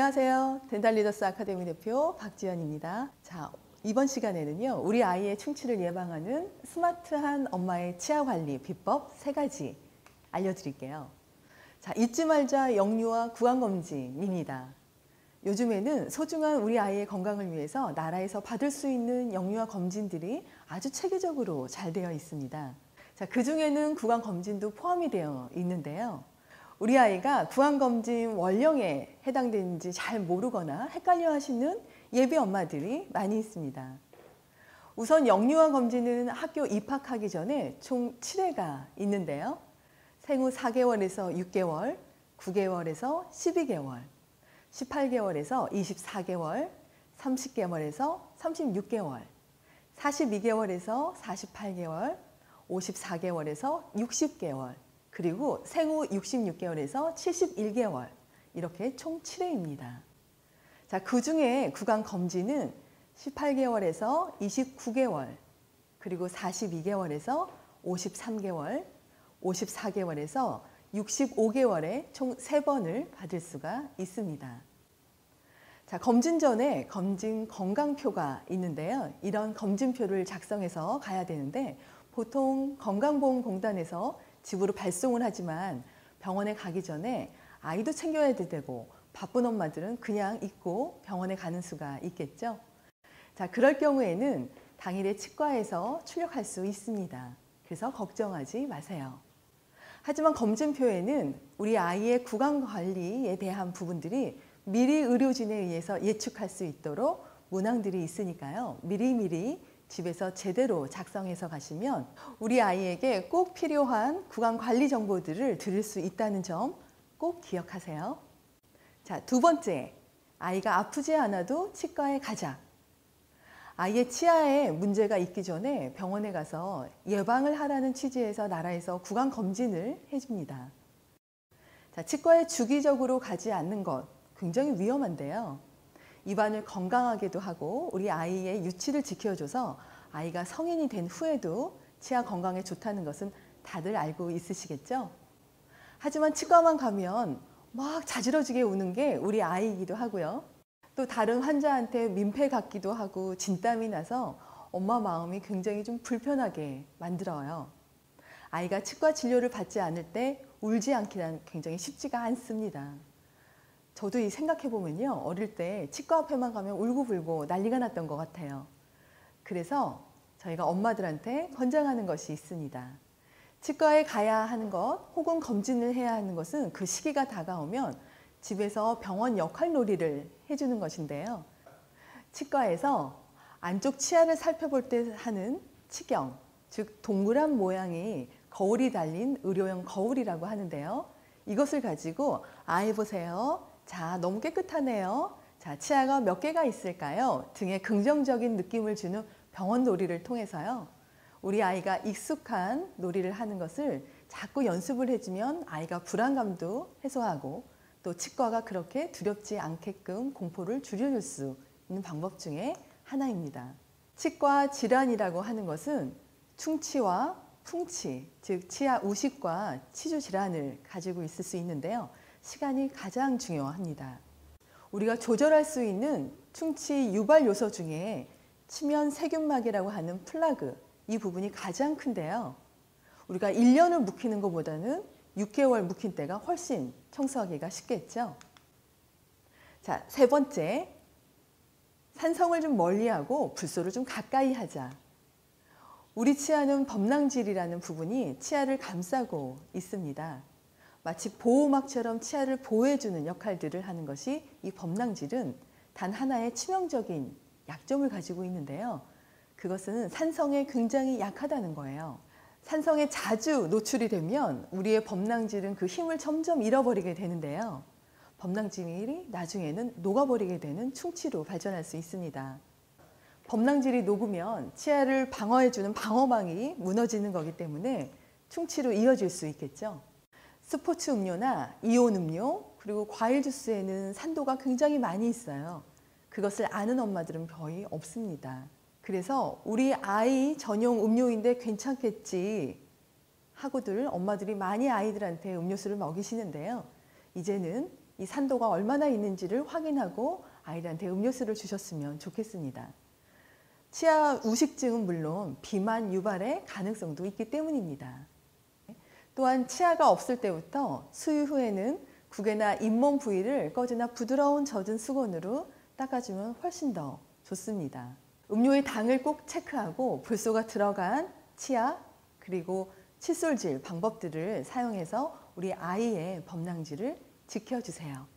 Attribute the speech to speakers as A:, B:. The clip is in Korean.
A: 안녕하세요. 덴탈리더스 아카데미 대표 박지연입니다. 자, 이번 시간에는요, 우리 아이의 충치를 예방하는 스마트한 엄마의 치아 관리 비법 3가지 알려드릴게요. 자, 잊지 말자 영유아 구강검진입니다. 요즘에는 소중한 우리 아이의 건강을 위해서 나라에서 받을 수 있는 영유아 검진들이 아주 체계적으로 잘 되어 있습니다. 자, 그 중에는 구강검진도 포함이 되어 있는데요. 우리 아이가 구강검진 원령에 해당되는지 잘 모르거나 헷갈려 하시는 예비 엄마들이 많이 있습니다. 우선 영유아 검진은 학교 입학하기 전에 총 7회가 있는데요. 생후 4개월에서 6개월, 9개월에서 12개월, 18개월에서 24개월, 30개월에서 36개월, 42개월에서 48개월, 54개월에서 60개월, 그리고 생후 66개월에서 71개월 이렇게 총 7회입니다. 자, 그 중에 구강검진은 18개월에서 29개월, 그리고 42개월에서 53개월, 54개월에서 65개월에 총 3번을 받을 수가 있습니다. 자, 검진 전에 검진 건강표가 있는데요. 이런 검진표를 작성해서 가야 되는데 보통 건강보험공단에서 집으로 발송을 하지만 병원에 가기 전에 아이도 챙겨야 되고 바쁜 엄마들은 그냥 잊고 병원에 가는 수가 있겠죠. 자, 그럴 경우에는 당일에 치과에서 출력할 수 있습니다. 그래서 걱정하지 마세요. 하지만 검진표에는 우리 아이의 구강관리에 대한 부분들이 미리 의료진에 의해서 예측할 수 있도록 문항들이 있으니까요. 미리미리 집에서 제대로 작성해서 가시면 우리 아이에게 꼭 필요한 구강관리 정보들을 들을 수 있다는 점 꼭 기억하세요. 자, 2번째, 아이가 아프지 않아도 치과에 가자. 아이의 치아에 문제가 있기 전에 병원에 가서 예방을 하라는 취지에서 나라에서 구강검진을 해줍니다. 자, 치과에 주기적으로 가지 않는 것 굉장히 위험한데요. 입안을 건강하게도 하고 우리 아이의 유치를 지켜줘서 아이가 성인이 된 후에도 치아 건강에 좋다는 것은 다들 알고 있으시겠죠? 하지만 치과만 가면 막 자지러지게 우는 게 우리 아이이기도 하고요. 또 다른 환자한테 민폐 같기도 하고 진땀이 나서 엄마 마음이 굉장히 좀 불편하게 만들어요. 아이가 치과 진료를 받지 않을 때 울지 않기란 굉장히 쉽지가 않습니다. 저도 생각해 보면요, 어릴 때 치과 앞에만 가면 울고불고 난리가 났던 것 같아요. 그래서 저희가 엄마들한테 권장하는 것이 있습니다. 치과에 가야 하는 것 혹은 검진을 해야 하는 것은 그 시기가 다가오면 집에서 병원 역할놀이를 해주는 것인데요. 치과에서 안쪽 치아를 살펴볼 때 하는 치경, 즉 동그란 모양의 거울이 달린 의료용 거울이라고 하는데요. 이것을 가지고 아이 보세요. 자, 너무 깨끗하네요. 자, 치아가 몇 개가 있을까요? 등의 긍정적인 느낌을 주는 병원 놀이를 통해서요. 우리 아이가 익숙한 놀이를 하는 것을 자꾸 연습을 해주면 아이가 불안감도 해소하고 또 치과가 그렇게 두렵지 않게끔 공포를 줄여줄 수 있는 방법 중에 하나입니다. 치과 질환이라고 하는 것은 충치와 풍치, 즉 치아 우식과 치주 질환을 가지고 있을 수 있는데요. 시간이 가장 중요합니다. 우리가 조절할 수 있는 충치 유발 요소 중에 치면 세균막이라고 하는 플라그, 이 부분이 가장 큰데요. 우리가 1년을 묵히는 것보다는 6개월 묵힌 때가 훨씬 청소하기가 쉽겠죠. 자, 3번째, 산성을 좀 멀리하고 불소를 좀 가까이 하자. 우리 치아는 범랑질이라는 부분이 치아를 감싸고 있습니다. 마치 보호막처럼 치아를 보호해주는 역할들을 하는 것이 이 범랑질은 단 하나의 치명적인 약점을 가지고 있는데요. 그것은 산성에 굉장히 약하다는 거예요. 산성에 자주 노출이 되면 우리의 범랑질은 그 힘을 점점 잃어버리게 되는데요. 범랑질이 나중에는 녹아버리게 되는 충치로 발전할 수 있습니다. 범랑질이 녹으면 치아를 방어해주는 방어망이 무너지는 거기 때문에 충치로 이어질 수 있겠죠. 스포츠 음료나 이온 음료 그리고 과일 주스에는 산도가 굉장히 많이 있어요. 그것을 아는 엄마들은 거의 없습니다. 그래서 우리 아이 전용 음료인데 괜찮겠지 하고들 엄마들이 많이 아이들한테 음료수를 먹이시는데요. 이제는 이 산도가 얼마나 있는지를 확인하고 아이들한테 음료수를 주셨으면 좋겠습니다. 치아 우식증은 물론 비만 유발의 가능성도 있기 때문입니다. 또한 치아가 없을 때부터 수유 후에는 구개나 잇몸 부위를 꺼지나 부드러운 젖은 수건으로 닦아주면 훨씬 더 좋습니다. 음료의 당을 꼭 체크하고 불소가 들어간 치아 그리고 칫솔질 방법들을 사용해서 우리 아이의 범랑지를 지켜주세요.